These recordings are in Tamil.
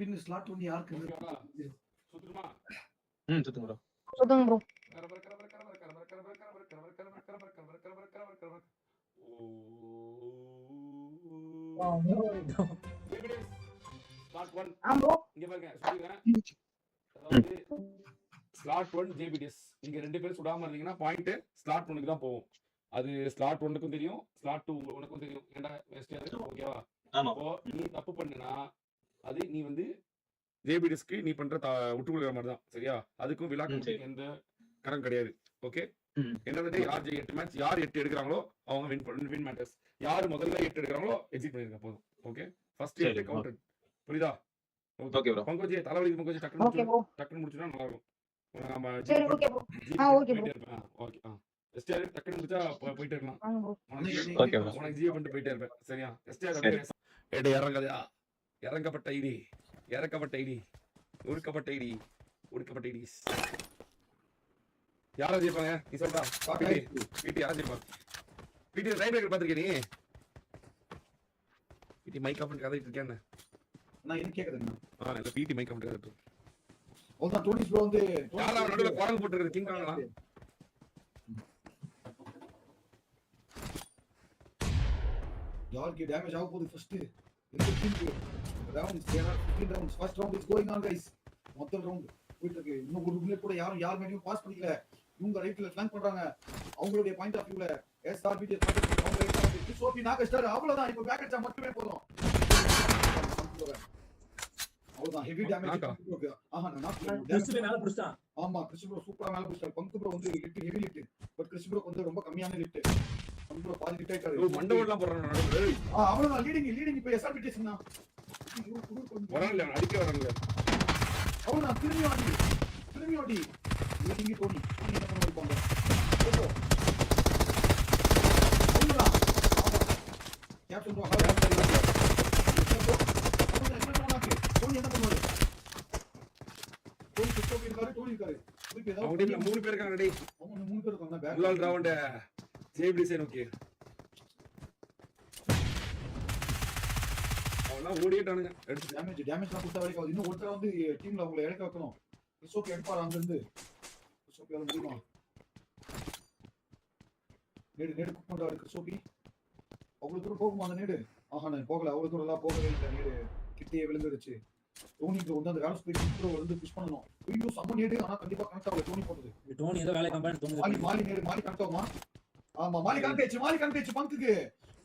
பின் ஸ்லாட் வந்து யாருக்கு ஓகேவா சுத்துமா சுத்துங்க ப்ரோ. சுத்துங்க ப்ரோ. ஸ்லாட் 1 ஆ ப்ரோ. இங்க பாருங்க சொல்லிடுறேன். அதாவது ஸ்லாட் 1 ஜேபிடிஎஸ் நீங்க ரெண்டு பேரும் சுடாம இருந்தீங்கன்னா பாயிண்ட் ஸ்லாட் 1க்கு தான் போகும். அது ஸ்லாட் 1க்கும் தெரியும், ஸ்லாட் 2 உனக்கும் தெரியும். ஏன்டா வேஸ்ட் ஓகேவா? அப்போ நீ தப்பு பண்ணுனா அது நீ வந்து ஜேபிடிஎஸ்க்கு நீ பண்ற விட்டு கொடுக்குற மாதிரி தான். சரியா? அதுக்கும் விழாக்கு எந்த கணக்கு கிடையாது. ஓகே, என்னது யார் 8 மேட்ச் யார் 8 எடுக்கிறாங்களோ அவங்க வின் மேட்டர்ஸ். யார் முதல்ல 8 எடுக்கிறாங்களோ எக்ஸிட் பண்ணிருக்க போதும். Okay, first 8 counted. புரியுதா? Okay bro. பங்கோஜி தலைவலி பங்கோஜி டக்குன்னு முடிச்சுனா நல்லா இருக்கும். நம்ம சரி okay bro. Okay bro. Okay STR டக்குன்னு முடிச்சா போயிட்டே இருக்கலாம். Okay bro. உனக்கு ஜியோ பண்ணிட்டு போயிட்டே இருப்பேன். சரியா? எஸ்டிஆர் எடை இறங்கதா இறங்கப்பட்ட ஐடி இறக்கப்பட்ட ஐடி ஒடுக்கப்பட்ட ஐடி ஒடுக்கப்பட்ட ஐடிஸ் யாரா ஜெயிப்பாங்க நீ சொல்றா? பிடி யாரா ஜெயிப்பாங்க? பிடி ரைட் பேக்கர் பாத்துக்கிய நீ? பிடி மைக் ஆஃப் பண்ணி கதைட்டு இருக்கேன் நான் என்ன கேக்குறேன்? இல்ல பிடி மைக் ஆஃப் பண்ணி கதைட்டு. ஓதான் டோனி ப்ரோ வந்து யாரா நடுவுல குரங்கு போட்டு இருக்கு கிங் காங்கலாம். யாருக்கு டேமேஜ் ஆக போகுது ஃபர்ஸ்ட்? இந்த டீமுக்கு rounds 15 rounds. First round is going on guys. முதல் ரவுண்ட் போயிட்டு இருக்கு. இன்னும் ஒரு புல்லட் கூட யார் மேலயும் பாஸ் பண்ணிக்கல. இவங்க ரைட்ல ஃப்ளாங்க் பண்றாங்க. அவங்களுடைய பாயிண்ட் ஆஃப் வியூல எஸ்ஆர்பிடி அவங்க சோபி நாக்க ஸ்டார் அவ்வளவுதான். இப்போ பேக் அடிச்சா மட்டுமே போதும். அவ்வளவுதான். Heavy damage. நான் கிறிஸ் மேல புடிச்சான். ஆமா, கிறிஸ் ப்ரோ சூப்பரா மேல புடிச்சார். பங்கு ப்ரோ வந்து lit heavy lit. But Chris bro வந்து ரொம்ப கம்மியான லிட். பங்கு ப்ரோ பாதி லிட் ஆயிட்டாரு. மண்டவெல்லாம் போறானே நடுவுல. அவ்வளவுதான். லீடிங் இப்போ எஸ்ஆர்பிடி சொன்னா வரல அடிக்க வரல. அவ்வளவுதான். திரும்பி வாடி லீடிங் டோனி என்ன பண்ண வைப்பாங்க? ஓகே அவ்வளவுதான். கேப்டன் ப்ரோ டோனி என்ன பண்ணுவாரு? டோனி சுத்தம் இருக்காரு. டோனி இருக்காரு. அவங்க டீம்ல 3 பேர் இருக்காங்க. டேய் அவங்க 3 பேர் இருக்காங்க. பேக் ரவுண்ட் ஜேபிடி சேன். ஓகே, அவனா ஓடிட்டானுங்க. எடுத்து டேமேஜ்லாம் கொடுத்த வரைக்கும் இன்னும் ஒருத்தர் வந்து டீம்ல அவங்களை இறக்க வைக்கணும். கிறிஸ்டோபி எடுப்பாரு அங்க இருந்து. கிறிஸ்டோபியால முடியுமா? நேடு குக் பண்றாரு கிறிஸ்டோபி. அவ்வளவு தூரம் போகுமா அந்த நேடு? நான் போகல. அவ்வளவு தூரம் எல்லாம் போகவே இல்லை. நேடு கிட்டே விழுந்துருச்சு. டோனிக்கு வந்து அந்த வேலை ஸ்பீட் ப்ரோ வந்து புஷ் பண்ணனும். வீடியோ சம்ம நேடு. ஆனா கண்டிப்பா கனெக்ட் ஆகல. டோனி போடுது. டோனி ஏதோ வேலை கம்பெனி தோணுது. மாலி நேடு கனெக்ட் ஆகுமா? ஆமா, மாலி கனெக்ட் பங்குக்கு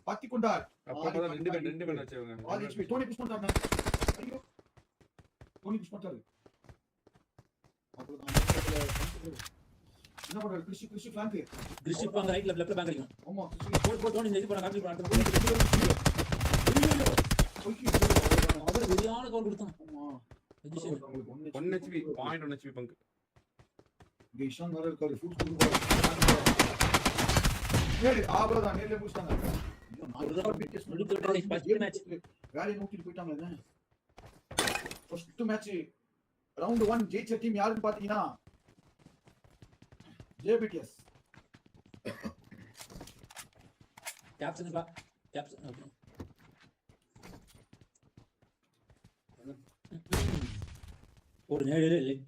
பத்தி கொண்டார். அப்பதான் ரெண்டு பேர் வச்சவங்க. ஆதிச்சி டோனி புஷ் பண்றாங்க. ஐயோ டோனி புஷ் பண்றாரு. அவ்வளவுதான். என்ன பண்றாரு? Chris flank. கிறிஸ் பாங்க ரைட்ல லெஃப்ட்ல பேங்க் அடிக்கும். ஆமா, போட் டோனி ஜெயிச்சு போறாங்க. காப்பி பண்ணாங்க. அவர் விரியான கவுண்ட் கொடுத்தான். ஆமா, பொசிஷன் 1 HP 0.1 HP பங்கு. கிஷான் வர இருக்காரு. ஃபுட் கொடுப்பாரு. நேடு அவ்வளவுதான். நேர்ல புடிச்சாங்க. வேலையை நோக்கிட்டு போயிட்டாங்க. என்ன ஃபர்ஸ்ட் மேட்ச் ரவுண்ட் 1 ஜெயிச்ச டீம் யாருன்னு பாத்தீங்கன்னா ஜேபிடிஎஸ். Captain okay. ஒரு நேடு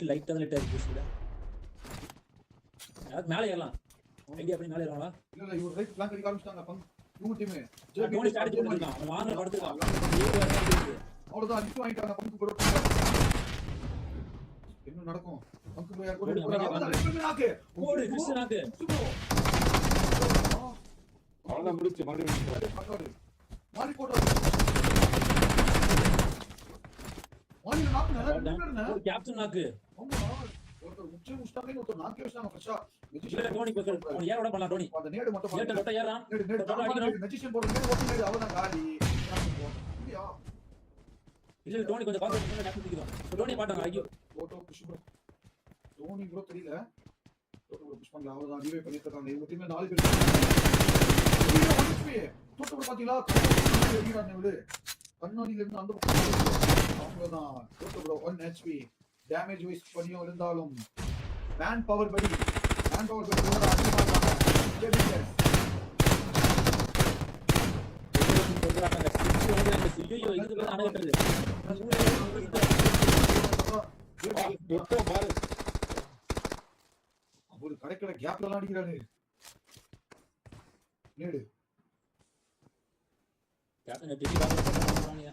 லைட்டா தான் லைட்டா இருக்கு. அது மேலே ஏறலாம். ஐடியா பண்ணி மேலே ஏறலாமா? இல்ல இவர் ரைட் ஃபிளாங்க் அடிக்க ஆரம்பிச்சாங்க. இவங்க டீம் டோனி ஸ்டார்ட் பண்ணிட்டான். அவன் வாங்க படுத்துறான். அவ்வளவுதான். அடிச்சு வாங்கிட்டாங்க. பங்கு ப்ரோ என்ன நடக்கும்? பங்கு ப்ரோ யார் கூட ஓடு கிறிஸ் நாக்கு. அவ்வளவுதான் முடிச்சு. மாலி போட்டாரு. மாலி நாக்குனா கேப்டன் நாக்கு. ஆமா, ஒருத்தர் முச்சே முஸ்டாங்க. ஒருத்தர் நாக்கே வச்சாங்க. ஃப்ரெஷா டோனி பக்கம் யாரோட பண்ணலாம்? டோனி அந்த நேடு மட்டும் நேடு ஏறான். நேடு மெஜிஷியன் போடுற நேடு ஓட்டு நேடு அவ்வளவுதான் காலி. இல்ல டோனி கொஞ்சம் கான்சென்ட்ரேட் பண்ணி டாக்டர் திக்குறோம். டோனி பாட்டாங்க. ஐயோ photo push bro. Dhoni bro தெரியல. டோனி புஷ் பண்ணல. அவ்வளவுதான். டிவே பண்ணிட்டு இருக்காங்க. இவங்க டீம்ல 4 பேர். டோட்டோ ப்ரோ பாத்தீங்களா? கண்ணாடியில இருந்து அந்த பக்கம் அவ்வளவுதான். டோட்டோ ப்ரோ 1 HP. டேமேஜ் வைஸ் பண்ணியும் இருந்தாலும் மேன் பவர் படி ஓட அதிகமா இருக்காங்க. ஜேபிஎஸ் ஐயோ இதுக்கு அணை கட்டுறது பாரு ஒரு கடைக்கடை கேப்ல எல்லாம் அடிக்கிறாரு நேடு கேப்டன் டிடி பாக்குறாங்க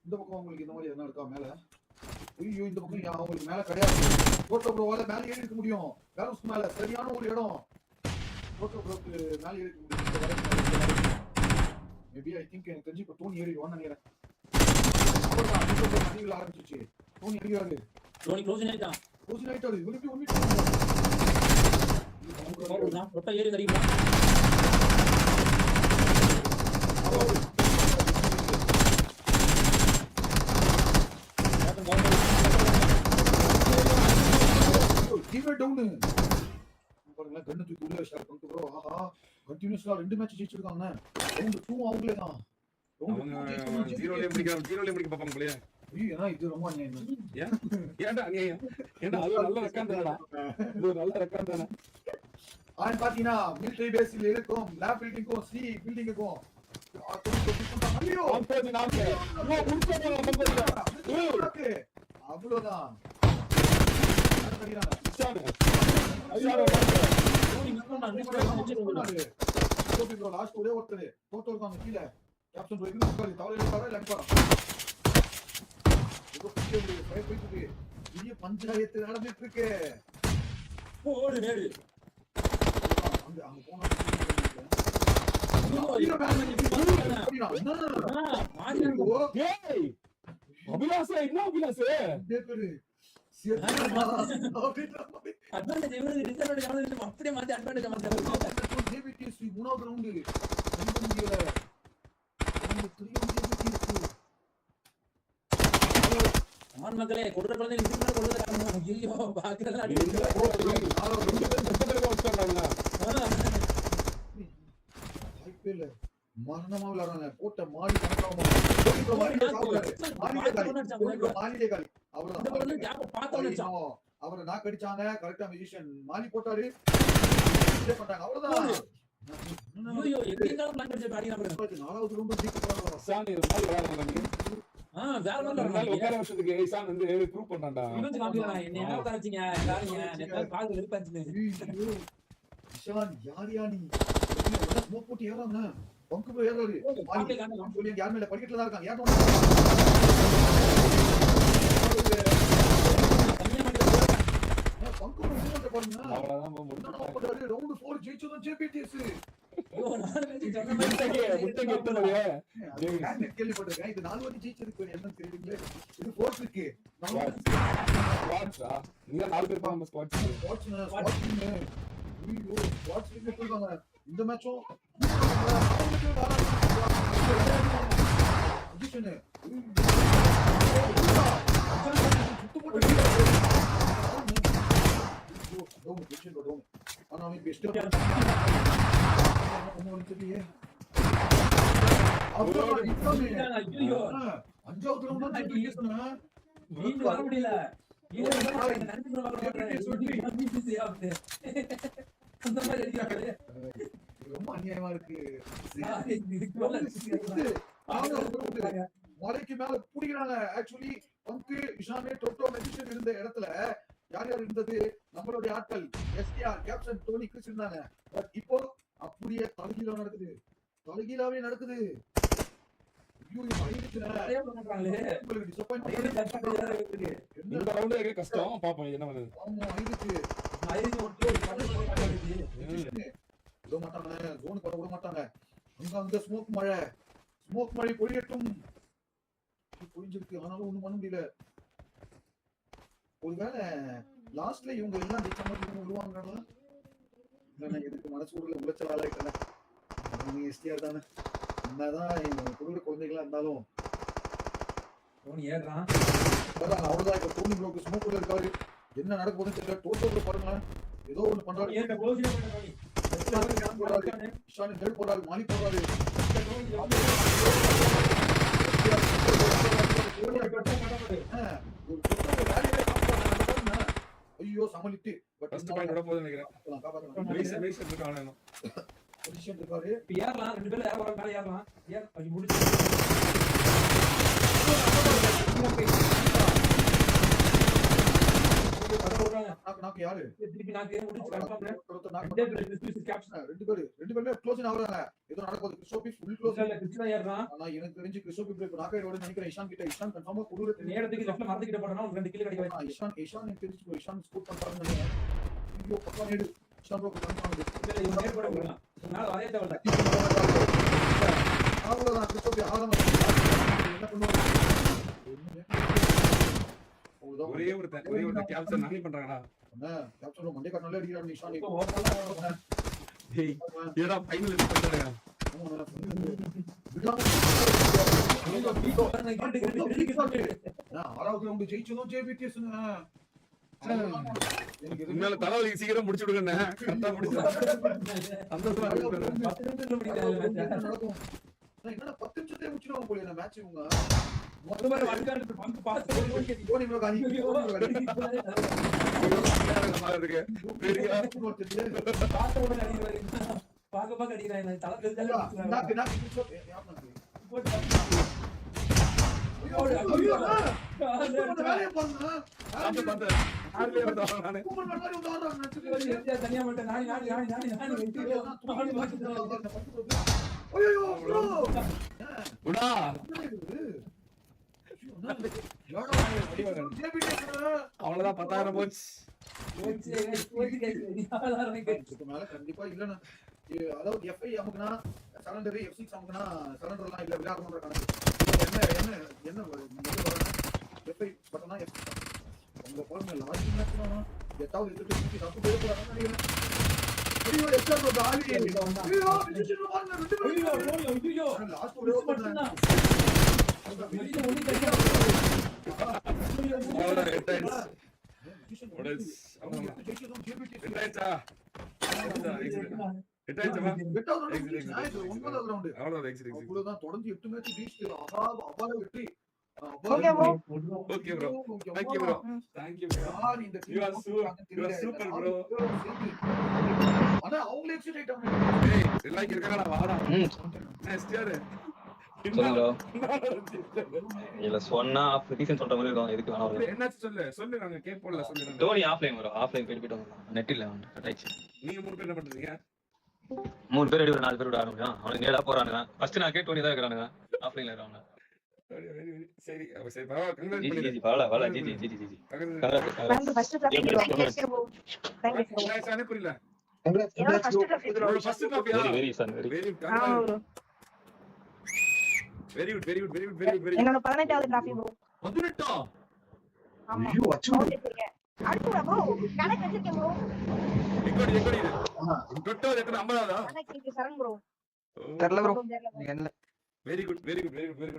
இந்த பக்கம் உங்களுக்கு இந்த மாதிரி எதனா இருக்கா மேல ஐயோ இந்த பக்கம் அவங்களுக்கு மேல கிடையாது போட்டோ ப்ரோவால மேல ஏறி இருக்க முடியும் வேற மேல சரியான ஒரு இடம் போட்டோ ப்ரோக்கு மேல ஏறி இருக்க முடியும் மேபி ஐ திங்க் எனக்கு தெரிஞ்சு இப்ப டோனி ஏறிடுவான்னு நினைக்கிறேன் அவ்வளவுதான் அடிவில் ஆரம்பிச்சிச்சு டோனி அடிக்கிறாரு டோனி க்ளோஸ் ஆயிட்டான் க்ளோஸ் ஆயிட்டாரு இவருக்கு ஒண்ணு ரொட்ட ஏறி கடிக்கலாம் டீமே டவுன் பாருங்களேன் கண்ணு தூக்கி உள்ள ஷேர் பண்ணிட்டு ப்ரோ ஆஹா கண்டினியூஸா 2 மேட்ச் ஜெயிச்சிருக்காங்க ரவுண்ட் 2 அவங்களே தான் அவங்க ஜீரோலயே முடிக்க பாப்பாங்க போலயே ஏன்னா இது ரொம்ப அநியாயம் ஏன்டா அநியாயம் ஏன்டா அது நல்ல ரெக்கார்ட் தானடா இது நல்ல ரெக்கார்ட் தானே ஆன் பாத்தீங்கன்னா மிலிட்டரி பேஸ்ல இருக்கும் லேப் பில்டிங்க்கும் சி பில்டிங்க்கும் ஐயோ அவ்வளவுதான் லாஸ்ட் ஒரே ஒருத்தர் போட்டோ இருக்காங்க கீழே கேப்டன் ரோஹித் தவறு அடிப்பாரா பெரிய பஞ்சாயத்து நடந்துட்டு இருக்கு போடு நேடு அங்க போனா அபிலாஷ் என்ன அபிலாஷ் அட்வான்டேஜ் இவருக்கு டிஸ்அட்வான்டேஜ் ஆனது அப்படியே மாத்தி அட்வான்டேஜ் மாத்தி ஜேபிடிஎஸ் மூணாவது ரவுண்ட் நம்ப முடியல ஆண் மக்களே கொடுற குழந்தை இதுக்கு கொடுறது ஐயோ பாக்கலாம் ஐபிஎல் மரணமா விளையாடுறாங்க போட்ட மாடி கணக்காம அவரை நாக்கு அடிச்சாங்க கரெக்டா மியூசிஷியன் மாலி போட்டாரு பண்றாங்க அவ்வளவுதான் நாலாவது ரொம்ப உட்கார வருஷத்துக்கு ஈசான் வந்து ப்ரூவ் பண்ணான்டா யார் யானி ஸ்மோக் போட்டு ஏறாங்க பங்கு போய் ஏறாரு யார் மேல படிக்கட்டுல தான் இருக்காங்க யாரும் பங்கு பாருங்க ரவுண்ட் 4 ஜெயிச்சதும் ஜேபிடிஎஸ் கேள்விப்பட்டிருக்கேன் இது 4 வாட்டி ஜெயிச்சிருக்கு என்னன்னு தெரியுங்களே இது ஃபோர்த் இருக்கு இந்த மேட்சும் அஞ்சாவது வர முடியல ரொம்ப அநியாயமா இருக்கு மலைக்கு மேல புடிக்கிறாங்க ஆக்சுவலி பங்கு இஷானே டொட்டோ மெஜிஷியன் இருந்த இடத்துல யார் யார் இருந்தது நம்மளுடைய ஆட்கள் எஸ்டிஆர் கேப்டன் டோனி கிறிஸ் இருந்தாங்க பட் இப்போ அப்படியே தலைகீழா நடக்குது தலைகீழாவே நடக்குது கஷ்டம் பாப்போம் என்ன பண்ணுது விட மாட்டாங்க ஜோனுக்கு வர விட மாட்டாங்க அங்க ஸ்மோக் மழை பொழியட்டும் பொழிஞ்சிருக்கு ஆனாலும் ஒண்ணும் பண்ண முடியல ஒருவேளை லாஸ்ட்ல இவங்க எல்லாம் ஜெயிச்ச மாதிரி விடுவாங்களா எதுக்கு மனசு உளைச்சல் ஆளாயிட்டேன் எஸ்டிஆர் தானே என்னதான் எங்க கொடுக்குற குழந்தைகளா இருந்தாலும் அவ்வளவுதான் இப்ப டோனி ப்ரோக்கு ஸ்மோக் இருக்காரு என்ன நடக்க போகுதுன்னு தெரியல டோட்டோ பாருங்க ஏதோ ஒண்ணு பண்றாரு போறாரு மாலி போறாரு ஐயோ சமலிட்டு பொசிஷன் இருக்காரு. இப்ப ஏறலாம் 2 பேர்ல யார் வர மேல ஏறலாம் அது முடிச்சு நாக்கு யாரு? திருப்பி நாக்கு முடிச்சு கன்ஃபார்ம் ஒருத்தர் knock 2 பேர் கேப்டன் ரெண்டு பேருமே க்ளோஸ் ஆகுறாங்க. ஏதோ நடக்குது. கிறிஸ்டோபி ஃபுல் க்ளோஸ். இல்ல கிறிஸ்டினா ஏறலாம் ஆனா எனக்கு தெரிஞ்சு கிறிஸ்டோபி இப்ப நாக் ஆயிடுவாருன்னு நினைக்கிறேன். இஷான் கன்ஃபார்மா குடுற நேரத்துக்கு லெஃப்ட்ல மறந்துக்கிட்ட போறனா 2 கிலோ கிடைக்க வாய்ப்பு இஷான் எனக்கு தெரிஞ்சு இஷான் ஸ்கோர் பண்றாருன்னு நினைக்கிறேன். வீடியோ பக்கா நேடு. இஷான் ப்ரோ கன்ஃபார்ம் இல்ல இவன் நேர் போட போறான் மேல வரே தேவல அவ்வளவுதான். கிறிஸ்டோபி என்ன பண்ணுவாங்க? ஒரே ஒரு கேப்சர் நானே பண்றாங்கடா. கேப்டன் மண்டே கண்ணால அடிக்கிறான் இஷான். டேய் ஏடா ஃபைனல் பண்றாங்க. ஆறாவது ரவுண்ட் ஜெயிச்சதும் ஜேபிடிஎஸ். உன்னால தலைவலிக்கு சீக்கிரம் முடிச்சு விடுங்கண்ணே. கரெக்டா முடிச்சா சந்தோஷமா இருக்கு. நடக்கும். என்னடா 10 நிமிஷத்துல முடிச்சிடுவாங்க போல இந்த மேட்ச் இவங்க. முதல்ல வர்க்காடு பங்கு பாஸ் கோனி ப்ரோ காணி. இருக்கு பெரிய பாத்த உடனே அடிக்கிறாரு பாக்க அடிக்கிறாரு தலை தெரிஞ்சாலே நாக்கு கிறிஸ்டோபி யார் தனியா மட்டும் நானி அவ்வளவுதான் 10,000 போச்சு. கண்டிப்பா இல்லன்னா அதாவது எஃப்ஐ அமுக்குனா சரண்டர் F6 அமுக்குனா சரண்டர்லாம் இல்ல விளையாடணும்ன்ற கணக்கு. என்ன எஃப்ஐ பட்டனா F6 உங்க பாருங்க லாஸ்ட் மேட்ச் தான் எட்டாவது எடுத்து தப்பு பேர் போறாங்கன்னு நினைக்கிறேன். ஐயோ எக்ஸ்ட்ரா காலி. ஐயோ டிசிஷன் பாருங்க 2 பேர் ஐயோ லாஸ்ட் ஒரே ஒரு பண்ணா அவ்வளவுதான் எட்டாயிடுச்சா அவ்வளவுதான் தொடர்ந்து 8 மேட்ச் ஜெயிச்சு அபார வெற்றி. Okay bro. Okay bro thank you bro thank you bro யார் இந்த You are super bro. ஆனா அவங்களே எக்ஸைட் ஆயிட்டாங்க. ஏய் எல்லாம் இருக்காடா வாடா. நெக்ஸ்ட் இயர் சொல்லுங்க ப்ரோ. இல்ல சொன்னா ஆஃப் ரீசன் சொல்ற மாதிரி இருக்கும். எதுக்கு வேணாம். என்னாச்சு சொல்லு நாங்க கேப்போம்ல சொல்லு. Dhoni offline bro. ஆஃப்லைன் போயிட்டு வந்தாங்க. நெட் இல்ல வந்து கட் ஆயிடுச்சு. நீங்க 3 பேர் என்ன பண்றீங்க? 3 பேர் அடி 4 பேர் விட ஆரம்பிச்சான். அவனுக்கு நேரா போறானுங்க. ஃபர்ஸ்ட் நான் டோனி தான் இருக்கறானுங்க. ஆஃப்லைன்ல இருக்காங்க. சரி சரி பரவாயில்லை கங்க்ராட் ஜி பண்ணுங்க. ஜி வாடா ஜி ஜி ஜி ஜி. நான் first traffic bro. Thank you. Congrats புரியல. என்னோட ஃபர்ஸ்ட் ட்ராஃபிக் ப்ரோ. ஃபர்ஸ்ட் ட்ராஃபியா? வெரி சன் வெரி. ப்ரோ. Very good. என்னோட 18வது ட்ராஃபிக் ப்ரோ. 18ஆ? ஆமா. ஐயோ அச்சு அடுத்து ப்ரோ கணக்கு வச்சிருக்கேன் ப்ரோ. எக்கோடி இது. டோட்டல் எத்தனை 50ஆதா? கணக்கு சரண் ப்ரோ. தெரியல ப்ரோ. தெரியல bro. என்ன வெரி குட்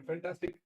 ஃபேண்டாஸ்டிக்.